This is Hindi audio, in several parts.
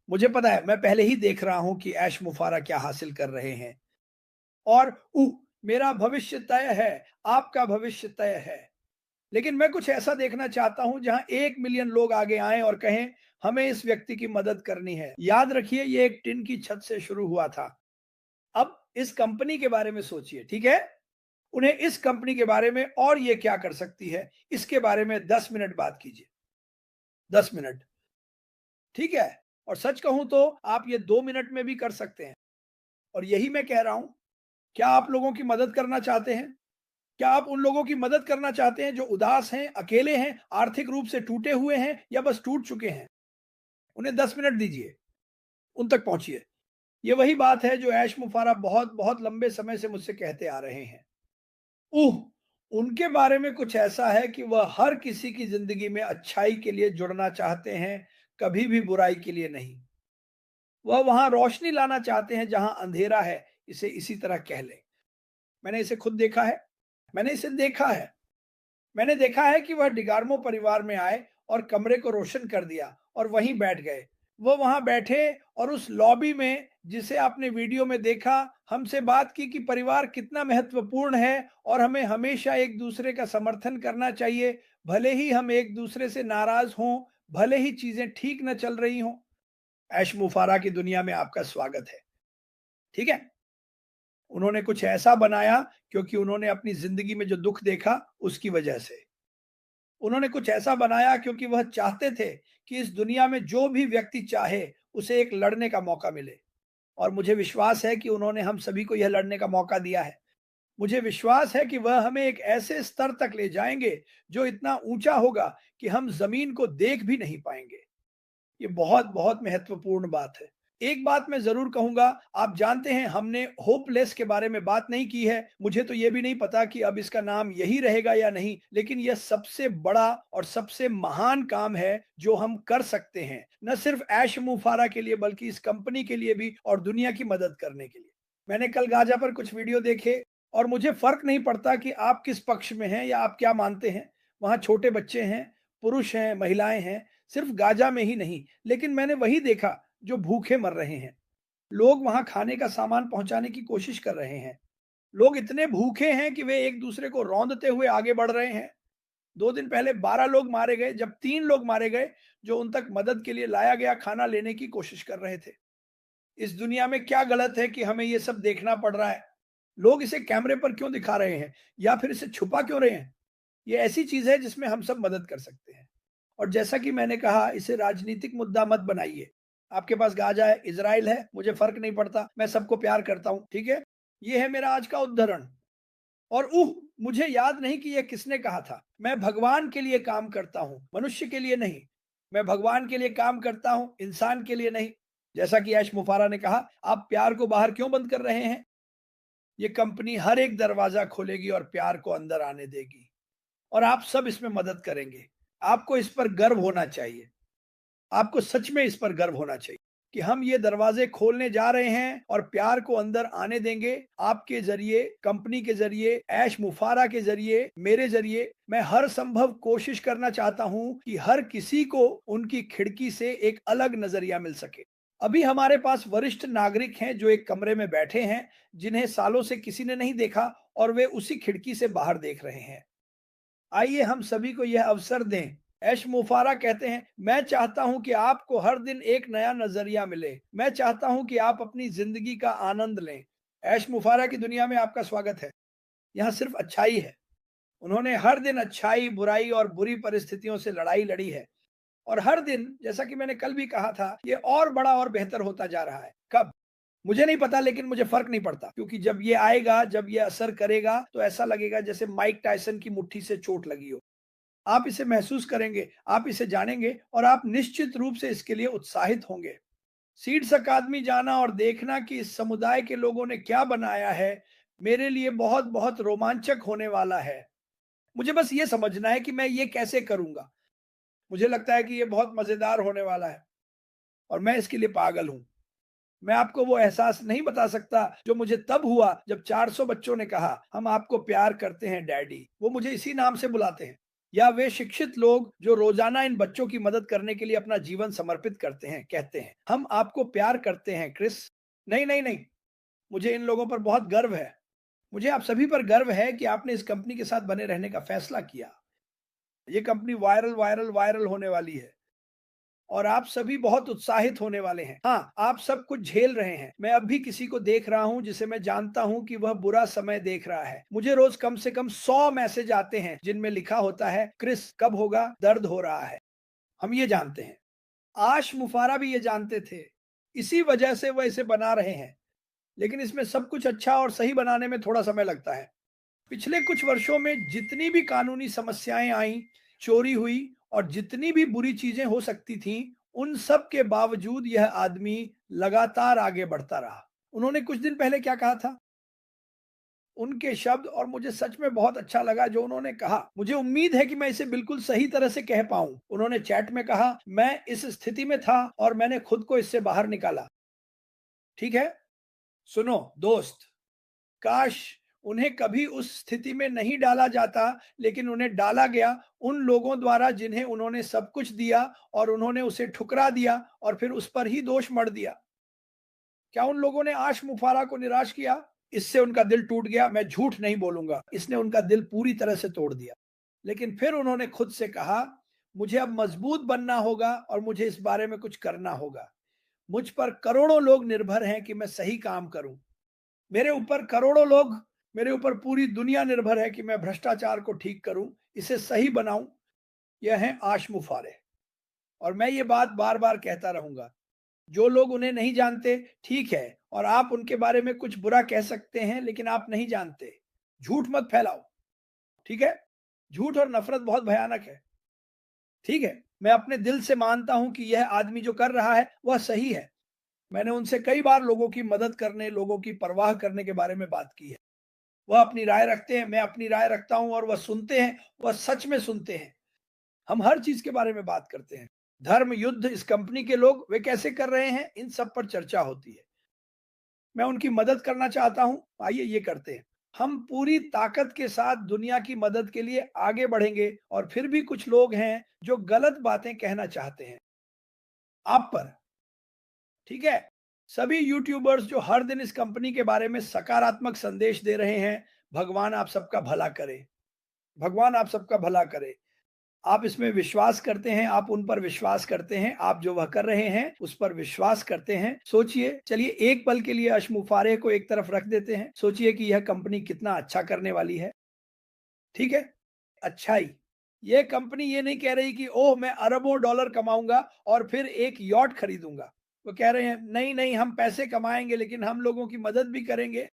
मुझे पता है, मैं पहले ही देख रहा हूं कि ऐश मुफारा क्या हासिल कर रहे हैं। और मेरा भविष्य तय है, आपका भविष्य तय है। लेकिन मैं कुछ ऐसा देखना चाहता हूं जहां 1 मिलियन लोग आगे आएं और कहें हमें इस व्यक्ति की मदद करनी है। याद रखिए, ये एक टिन की छत से शुरू हुआ था। अब इस कंपनी के बारे में सोचिए, ठीक है? उन्हें इस कंपनी के बारे में और ये क्या कर सकती है, इसके बारे में 10 मिनट बात कीजिए। 10 मिनट, ठीक है? और सच कहूं तो आप ये 2 मिनट में भी कर सकते हैं। और यही मैं कह रहा हूं। क्या आप लोगों की मदद करना चाहते हैं? क्या आप उन लोगों की मदद करना चाहते हैं जो उदास हैं, अकेले हैं, आर्थिक रूप से टूटे हुए हैं या बस टूट चुके हैं? उन्हें 10 मिनट दीजिए, उन तक पहुंचिए। ये वही बात है जो ऐश मुफारा बहुत बहुत लंबे समय से मुझसे कहते आ रहे हैं। उह, उनके बारे में कुछ ऐसा है कि वह हर किसी की जिंदगी में अच्छाई के लिए जुड़ना चाहते हैं, कभी भी बुराई के लिए नहीं। वह वहां रोशनी लाना चाहते हैं जहां अंधेरा है, इसे इसी तरह कह लें। मैंने इसे खुद देखा है। मैंने इसे देखा है। मैंने देखा है कि वह डिगार्मो परिवार में आए और कमरे को रोशन कर दिया और वहीं बैठ गए। वो वहां बैठे और उस लॉबी में, जिसे आपने वीडियो में देखा, हमसे बात की कि परिवार कितना महत्वपूर्ण है और हमें हमेशा एक दूसरे का समर्थन करना चाहिए, भले ही हम एक दूसरे से नाराज हों, भले ही चीजें ठीक न चल रही हों। ऐश मुफारा की दुनिया में आपका स्वागत है, ठीक है? उन्होंने कुछ ऐसा बनाया क्योंकि उन्होंने अपनी जिंदगी में जो दुख देखा उसकी वजह से। उन्होंने कुछ ऐसा बनाया क्योंकि वह चाहते थे कि इस दुनिया में जो भी व्यक्ति चाहे उसे एक लड़ने का मौका मिले। और मुझे विश्वास है कि उन्होंने हम सभी को यह लड़ने का मौका दिया है। मुझे विश्वास है कि वह हमें एक ऐसे स्तर तक ले जाएंगे जो इतना ऊंचा होगा कि हम जमीन को देख भी नहीं पाएंगे। ये बहुत बहुत महत्वपूर्ण बात है। एक बात मैं जरूर कहूंगा, आप जानते हैं हमने होपलेस के बारे में बात नहीं की है। मुझे तो ये भी नहीं पता कि अब इसका नाम यही रहेगा या नहीं, लेकिन यह सबसे बड़ा और सबसे महान काम है जो हम कर सकते हैं, न सिर्फ ऐश मुफारा के लिए बल्कि इस कंपनी के लिए भी और दुनिया की मदद करने के लिए। मैंने कल गाजा पर कुछ वीडियो देखे और मुझे फर्क नहीं पड़ता कि आप किस पक्ष में हैं या आप क्या मानते हैं। वहां छोटे बच्चे हैं, पुरुष हैं, महिलाएं हैं, सिर्फ गाजा में ही नहीं, लेकिन मैंने वही देखा जो भूखे मर रहे हैं। लोग वहां खाने का सामान पहुंचाने की कोशिश कर रहे हैं। लोग इतने भूखे हैं कि वे एक दूसरे को रौंदते हुए आगे बढ़ रहे हैं। 2 दिन पहले 12 लोग मारे गए जब 3 लोग मारे गए जो उन तक मदद के लिए लाया गया खाना लेने की कोशिश कर रहे थे। इस दुनिया में क्या गलत है कि हमें ये सब देखना पड़ रहा है? लोग इसे कैमरे पर क्यों दिखा रहे हैं या फिर इसे छुपा क्यों रहे हैं? ये ऐसी चीज है जिसमें हम सब मदद कर सकते हैं। और जैसा कि मैंने कहा, इसे राजनीतिक मुद्दा मत बनाइए। आपके पास गाजा है, इजराइल है, मुझे फर्क नहीं पड़ता, मैं सबको प्यार करता हूं, ठीक है? ये है मेरा आज का उद्धरण। और मुझे याद नहीं कि यह किसने कहा था। मैं भगवान के लिए काम करता हूं, मनुष्य के लिए नहीं। मैं भगवान के लिए काम करता हूं, इंसान के लिए नहीं। जैसा कि ऐश मुफारा ने कहा, आप प्यार को बाहर क्यों बंद कर रहे हैं? ये कंपनी हर एक दरवाजा खोलेगी और प्यार को अंदर आने देगी। और आप सब इसमें मदद करेंगे। आपको इस पर गर्व होना चाहिए। आपको सच में इस पर गर्व होना चाहिए कि हम ये दरवाजे खोलने जा रहे हैं और प्यार को अंदर आने देंगे। आपके जरिए, कंपनी के जरिए, ऐश मुफारा के जरिए, मेरे जरिए। मैं हर संभव कोशिश करना चाहता हूं कि हर किसी को उनकी खिड़की से एक अलग नजरिया मिल सके। अभी हमारे पास वरिष्ठ नागरिक हैं जो एक कमरे में बैठे हैं, जिन्हें सालों से किसी ने नहीं देखा, और वे उसी खिड़की से बाहर देख रहे हैं। आइए हम सभी को यह अवसर दें। ऐश मुफारा कहते हैं, मैं चाहता हूं कि आपको हर दिन एक नया नजरिया मिले। मैं चाहता हूं कि आप अपनी जिंदगी का आनंद लें। ऐश मुफारा की दुनिया में आपका स्वागत है। यहाँ सिर्फ अच्छाई है। उन्होंने हर दिन अच्छाई, बुराई और बुरी परिस्थितियों से लड़ाई लड़ी है। और हर दिन, जैसा कि मैंने कल भी कहा था, ये और बड़ा और बेहतर होता जा रहा है। कब? मुझे नहीं पता, लेकिन मुझे फर्क नहीं पड़ता, क्योंकि जब ये आएगा, जब ये असर करेगा, तो ऐसा लगेगा जैसे माइक टायसन की मुट्ठी से चोट लगी हो। आप इसे महसूस करेंगे, आप इसे जानेंगे और आप निश्चित रूप से इसके लिए उत्साहित होंगे। सीड्स अकादमी जाना और देखना कि इस समुदाय के लोगों ने क्या बनाया है, मेरे लिए बहुत बहुत रोमांचक होने वाला है। मुझे बस ये समझना है कि मैं ये कैसे करूंगा। मुझे लगता है कि ये बहुत मजेदार होने वाला है और मैं इसके लिए पागल हूं। मैं आपको वो एहसास नहीं बता सकता जो मुझे तब हुआ जब 400 बच्चों ने कहा, हम आपको प्यार करते हैं डैडी। वो मुझे इसी नाम से बुलाते हैं। या वे शिक्षित लोग जो रोजाना इन बच्चों की मदद करने के लिए अपना जीवन समर्पित करते हैं, कहते हैं हम आपको प्यार करते हैं क्रिस। नहीं नहीं नहीं, मुझे इन लोगों पर बहुत गर्व है। मुझे आप सभी पर गर्व है कि आपने इस कंपनी के साथ बने रहने का फैसला किया। ये कंपनी वायरल वायरल वायरल होने वाली है और आप सभी बहुत उत्साहित होने वाले हैं। हाँ, आप सब कुछ झेल रहे हैं। मैं अब भी किसी को देख रहा हूं जिसे मैं जानता हूं कि वह बुरा समय देख रहा है। मुझे रोज कम से कम 100 मैसेज आते हैं जिनमें लिखा होता है, क्रिस कब होगा, दर्द हो रहा है। हम ये जानते हैं, आश मुफारा भी ये जानते थे, इसी वजह से वह इसे बना रहे हैं। लेकिन इसमें सब कुछ अच्छा और सही बनाने में थोड़ा समय लगता है। पिछले कुछ वर्षों में जितनी भी कानूनी समस्याएं आई, चोरी हुई और जितनी भी बुरी चीजें हो सकती थीं, उन सब के बावजूद यह आदमी लगातार आगे बढ़ता रहा। उन्होंने कुछ दिन पहले क्या कहा था, उनके शब्द और मुझे सच में बहुत अच्छा लगा जो उन्होंने कहा। मुझे उम्मीद है कि मैं इसे बिल्कुल सही तरह से कह पाऊं। उन्होंने चैट में कहा, मैं इस स्थिति में था और मैंने खुद को इससे बाहर निकाला। ठीक है, सुनो दोस्त, काश उन्हें कभी उस स्थिति में नहीं डाला जाता, लेकिन उन्हें डाला गया उन लोगों द्वारा जिन्हें उन्होंने सब कुछ दिया और उन्होंने उसे ठुकरा दिया और फिर उस पर ही दोष मढ़ दिया। क्या उन लोगों ने आश मुफारा को निराश किया? इससे उनका दिल टूट गया, मैं झूठ नहीं बोलूंगा, इसने उनका दिल पूरी तरह से तोड़ दिया। लेकिन फिर उन्होंने खुद से कहा, मुझे अब मजबूत बनना होगा और मुझे इस बारे में कुछ करना होगा। मुझ पर करोड़ों लोग निर्भर हैं कि मैं सही काम करूं। मेरे ऊपर करोड़ों लोग, मेरे ऊपर पूरी दुनिया निर्भर है कि मैं भ्रष्टाचार को ठीक करूं, इसे सही बनाऊं। यह है आश मुफारे। और मैं ये बात बार बार कहता रहूंगा। जो लोग उन्हें नहीं जानते, ठीक है, और आप उनके बारे में कुछ बुरा कह सकते हैं, लेकिन आप नहीं जानते। झूठ मत फैलाओ, ठीक है? झूठ और नफरत बहुत भयानक है। ठीक है, मैं अपने दिल से मानता हूं कि यह आदमी जो कर रहा है वह सही है। मैंने उनसे कई बार लोगों की मदद करने, लोगों की परवाह करने के बारे में बात की है। वह अपनी राय रखते हैं, मैं अपनी राय रखता हूं और वह सुनते हैं, वह सच में सुनते हैं। हम हर चीज के बारे में बात करते हैं। धर्म, युद्ध, इस कंपनी के लोग वे कैसे कर रहे हैं, इन सब पर चर्चा होती है। मैं उनकी मदद करना चाहता हूं, आइए ये करते हैं। हम पूरी ताकत के साथ दुनिया की मदद के लिए आगे बढ़ेंगे और फिर भी कुछ लोग हैं जो गलत बातें कहना चाहते हैं आप पर। ठीक है, सभी यूट्यूबर्स जो हर दिन इस कंपनी के बारे में सकारात्मक संदेश दे रहे हैं, भगवान आप सबका भला करे। भगवान आप सबका भला करे। आप इसमें विश्वास करते हैं, आप उन पर विश्वास करते हैं, आप जो वह कर रहे हैं उस पर विश्वास करते हैं। सोचिए, चलिए एक पल के लिए अशमुफारे को एक तरफ रख देते हैं। सोचिए कि यह कंपनी कितना अच्छा करने वाली है। ठीक है, अच्छाई। यह कंपनी ये नहीं कह रही कि ओह मैं अरबों डॉलर कमाऊंगा और फिर एक यॉट खरीदूंगा। वो कह रहे हैं नहीं नहीं, हम पैसे कमाएंगे लेकिन हम लोगों की मदद भी करेंगे।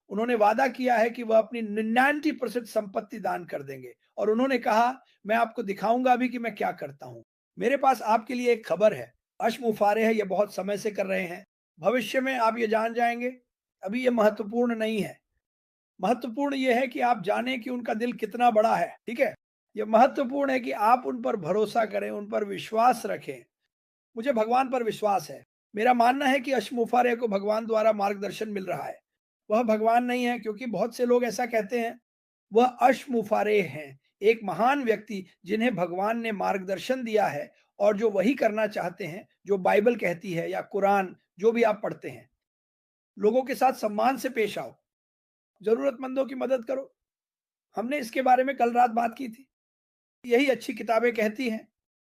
उन्होंने वादा किया है कि वह अपनी 99% संपत्ति दान कर देंगे और उन्होंने कहा, मैं आपको दिखाऊंगा भी कि मैं क्या करता हूं। मेरे पास आपके लिए एक खबर है। अशमुफारे है, ये बहुत समय से कर रहे हैं। भविष्य में आप ये जान जाएंगे। अभी ये महत्वपूर्ण नहीं है। महत्वपूर्ण ये है कि आप जानें कि उनका दिल कितना बड़ा है। ठीक है, ये महत्वपूर्ण है कि आप उन पर भरोसा करें, उन पर विश्वास रखें। मुझे भगवान पर विश्वास है। मेरा मानना है कि अशमुफारे को भगवान द्वारा मार्गदर्शन मिल रहा है। वह भगवान नहीं है, क्योंकि बहुत से लोग ऐसा कहते हैं। वह अशमुफारे हैं, एक महान व्यक्ति जिन्हें भगवान ने मार्गदर्शन दिया है और जो वही करना चाहते हैं जो बाइबल कहती है या कुरान, जो भी आप पढ़ते हैं। लोगों के साथ सम्मान से पेश आओ, जरूरतमंदों की मदद करो। हमने इसके बारे में कल रात बात की थी। यही अच्छी किताबें कहती हैं,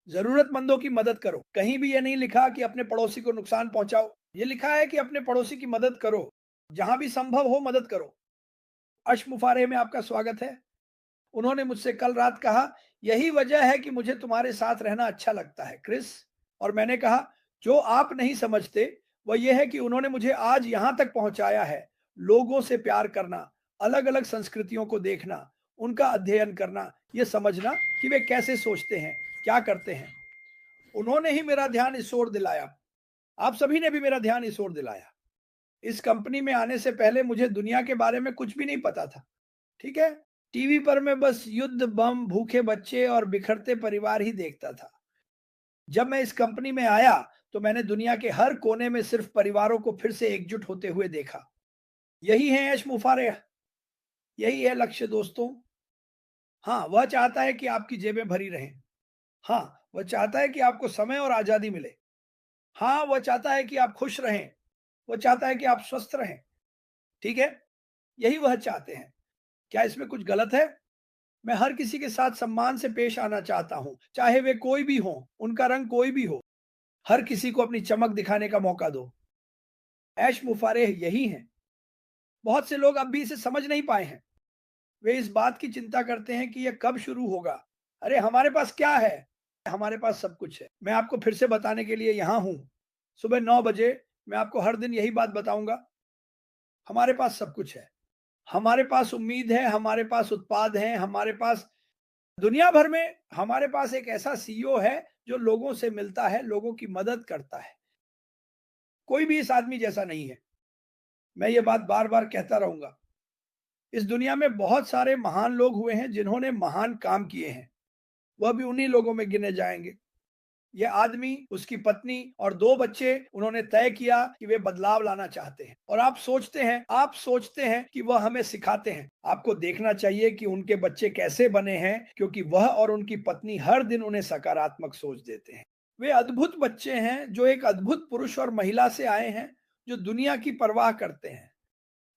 जरूरतमंदों की मदद करो। कहीं भी ये नहीं लिखा कि अपने पड़ोसी को नुकसान पहुंचाओ। ये लिखा है कि अपने पड़ोसी की मदद करो, जहां भी संभव हो मदद करो। अशमुफारे में आपका स्वागत है। उन्होंने मुझसे कल रात कहा, यही वजह है कि मुझे तुम्हारे साथ रहना अच्छा लगता है क्रिस। और मैंने कहा, जो आप नहीं समझते वह यह है कि उन्होंने मुझे आज यहां तक पहुंचाया है। लोगों से प्यार करना, अलग अलग संस्कृतियों को देखना, उनका अध्ययन करना, यह समझना कि वे कैसे सोचते हैं, क्या करते हैं। उन्होंने ही मेरा ध्यान इस ओर दिलाया। आप सभी ने भी मेरा ध्यान इस ओर दिलाया। इस कंपनी में आने से पहले मुझे दुनिया के बारे में कुछ भी नहीं पता था। ठीक है, टीवी पर मैं बस युद्ध, बम, भूखे बच्चे और बिखरते परिवार ही देखता था। जब मैं इस कंपनी में आया तो मैंने दुनिया के हर कोने में सिर्फ परिवारों को फिर से एकजुट होते हुए देखा। यही है यश मुफारे, यही है लक्ष्य दोस्तों। हाँ, वह चाहता है कि आपकी जेबें भरी रहें। हाँ, वह चाहता है कि आपको समय और आज़ादी मिले। हाँ, वह चाहता है कि आप खुश रहें। वो चाहता है कि आप स्वस्थ रहें। ठीक है? यही वह चाहते हैं। क्या इसमें कुछ गलत है? मैं हर किसी के साथ सम्मान से पेश आना चाहता हूँ, चाहे वे कोई भी हों, उनका रंग कोई भी हो। हर किसी को अपनी चमक दिखाने का मौका दो। ऐश मुफारेह यही हैं। बहुत से लोग अब भी इसे समझ नहीं पाए हैं। वे इस बात की चिंता करते हैं कि यह कब शुरू होगा। अरे हमारे पास क्या है? हमारे पास सब कुछ है। मैं आपको फिर से बताने के लिए यहाँ हूँ। सुबह 9 बजे मैं आपको हर दिन यही बात बताऊंगा। हमारे पास सब कुछ है। हमारे पास उम्मीद है, हमारे पास उत्पाद हैं, हमारे पास दुनिया भर में हमारे पास एक ऐसा सीईओ है जो लोगों से मिलता है, लोगों की मदद करता है। कोई भी इस आदमी जैसा नहीं है। मैं ये बात बार-बार कहता रहूँगा। इस दुनिया में बहुत सारे महान लोग हुए हैं जिन्होंने महान काम किए हैं। वह भी उन्हीं लोगों में गिने जाएँगे। ये आदमी, उसकी पत्नी और 2 बच्चे उन्होंने तय किया कि वे बदलाव लाना चाहते हैं और आप सोचते हैं कि वह हमें सिखाते हैं। आपको देखना चाहिए कि उनके बच्चे कैसे बने हैं क्योंकि वह और उनकी पत्नी हर दिन उन्हें सकारात्मक सोच देते हैं। वे अद्भुत बच्चे हैं जो एक अद्भुत पुरुष और महिला से आए हैं जो दुनिया की परवाह करते हैं।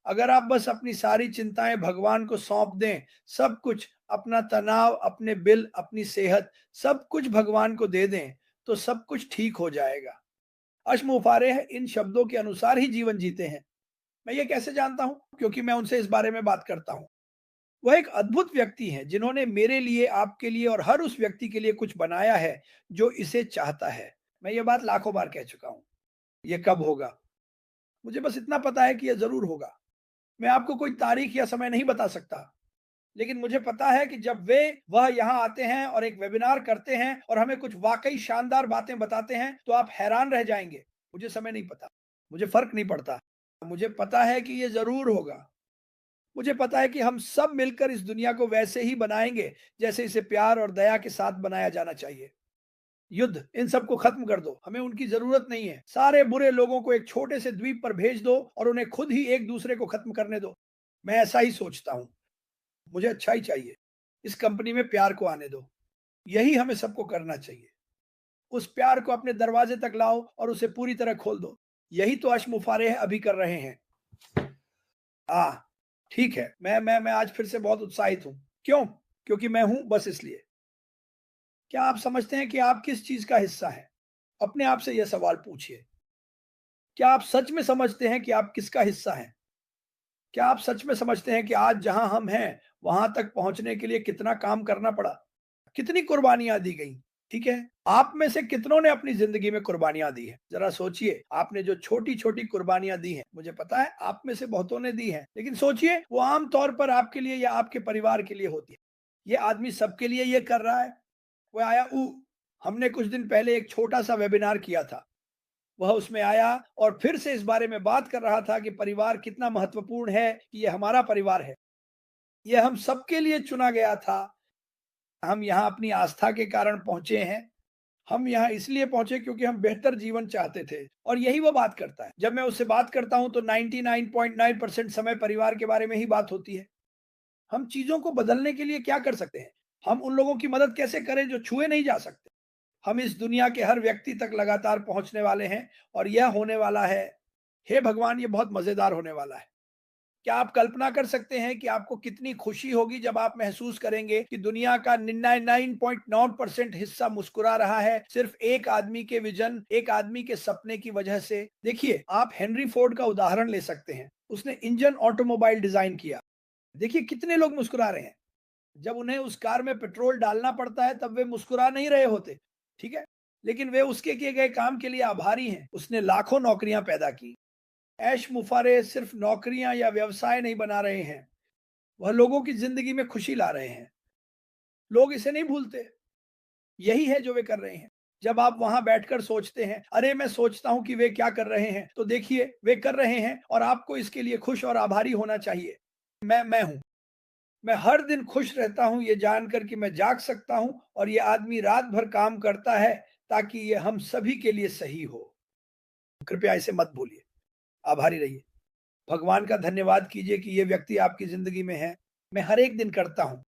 अगर आप बस अपनी सारी चिंताएं भगवान को सौंप दें, सब कुछ, अपना तनाव, अपने बिल, अपनी सेहत, सब कुछ भगवान को दे दें, तो सब कुछ ठीक हो जाएगा। अश्मुफारेह इन शब्दों के अनुसार ही जीवन जीते हैं। मैं ये कैसे जानता हूँ? क्योंकि मैं उनसे इस बारे में बात करता हूँ। वह एक अद्भुत व्यक्ति हैं जिन्होंने मेरे लिए, आपके लिए और हर उस व्यक्ति के लिए कुछ बनाया है जो इसे चाहता है। मैं ये बात लाखों बार कह चुका हूँ। ये कब होगा? मुझे बस इतना पता है कि यह ज़रूर होगा। मैं आपको कोई तारीख या समय नहीं बता सकता, लेकिन मुझे पता है कि जब वह यहाँ आते हैं और एक वेबिनार करते हैं और हमें कुछ वाक़ई शानदार बातें बताते हैं, तो आप हैरान रह जाएँगे। मुझे समय नहीं पता, मुझे फ़र्क नहीं पड़ता। मुझे पता है कि ये ज़रूर होगा। मुझे पता है कि हम सब मिलकर इस दुनिया को वैसे ही बनाएँगे, जैसे इसे प्यार और दया के साथ बनाया जाना चाहिए। युद्ध, इन सबको खत्म कर दो, हमें उनकी जरूरत नहीं है। सारे बुरे लोगों को एक छोटे से द्वीप पर भेज दो और उन्हें खुद ही एक दूसरे को खत्म करने दो। मैं ऐसा ही सोचता हूँ। मुझे अच्छा ही चाहिए। इस कंपनी में प्यार को आने दो। यही हमें सबको करना चाहिए। उस प्यार को अपने दरवाजे तक लाओ और उसे पूरी तरह खोल दो। यही तो अश्मुफारेह अभी कर रहे हैं। आ ठीक है, मैं आज फिर से बहुत उत्साहित हूँ। क्यों? क्योंकि मैं हूँ, बस इसलिए। क्या आप समझते हैं कि आप किस चीज का हिस्सा हैं? अपने आप से यह सवाल पूछिए। क्या आप सच में समझते हैं कि आप किसका हिस्सा हैं? क्या आप सच में समझते हैं कि आज जहां हम हैं, वहां तक पहुंचने के लिए कितना काम करना पड़ा? कितनी कुर्बानियां दी गई? ठीक है? आप में से कितनों ने अपनी जिंदगी में कुर्बानियां दी हैं? जरा सोचिए, आपने जो छोटी-छोटी कुर्बानियां दी हैं, मुझे पता है आप में से बहुतों ने दी हैं, लेकिन सोचिए वो आम तौर पर आपके लिए या आपके परिवार के लिए होती है। ये आदमी सबके लिए ये कर रहा है। वो आया हमने कुछ दिन पहले एक छोटा-सा वेबिनार किया था। वह उसमें आया और फिर से इस बारे में बात कर रहा था कि परिवार कितना महत्वपूर्ण है, कि ये हमारा परिवार है। ये हम सबके लिए चुना गया था। हम यहाँ अपनी आस्था के कारण पहुँचे हैं। हम यहाँ इसलिए पहुँचे क्योंकि हम बेहतर जीवन चाहते थे और यही वो बात करता है। जब मैं उससे बात करता हूँ तो 99.9% समय परिवार के बारे में ही बात होती है। हम चीज़ों को बदलने के लिए क्या कर सकते हैं? हम उन लोगों की मदद कैसे करें जो छुए नहीं जा सकते? हम इस दुनिया के हर व्यक्ति तक लगातार पहुंचने वाले हैं और यह होने वाला है, हे भगवान, ये बहुत मजेदार होने वाला है। क्या आप कल्पना कर सकते हैं कि आपको कितनी खुशी होगी जब आप महसूस करेंगे कि दुनिया का 99.9% हिस्सा मुस्कुरा रहा है सिर्फ एक आदमी के विजन, एक आदमी के सपने की वजह से? देखिए, आप हेनरी फोर्ड का उदाहरण ले सकते हैं। उसने इंजन ऑटोमोबाइल डिजाइन किया। देखिए कितने लोग मुस्कुरा रहे हैं। जब उन्हें उस कार में पेट्रोल डालना पड़ता है तब वे मुस्कुरा नहीं रहे होते। ठीक है, लेकिन वे उसके किए गए काम के लिए आभारी हैं। उसने लाखों नौकरियां पैदा की। ऐश मुफारे सिर्फ नौकरियां या व्यवसाय नहीं बना रहे हैं, वह लोगों की जिंदगी में खुशी ला रहे हैं। लोग इसे नहीं भूलते। यही है जो वे कर रहे हैं। जब आप वहां बैठकर सोचते हैं, अरे मैं सोचता हूं कि वे क्या कर रहे हैं, तो देखिए वे कर रहे हैं और आपको इसके लिए खुश और आभारी होना चाहिए। मैं हूं। मैं हर दिन खुश रहता हूँ ये जानकर कि मैं जाग सकता हूँ और ये आदमी रात भर काम करता है ताकि ये हम सभी के लिए सही हो। कृपया इसे मत भूलिए। आभारी रहिए। भगवान का धन्यवाद कीजिए कि ये व्यक्ति आपकी जिंदगी में है। मैं हर एक दिन करता हूँ।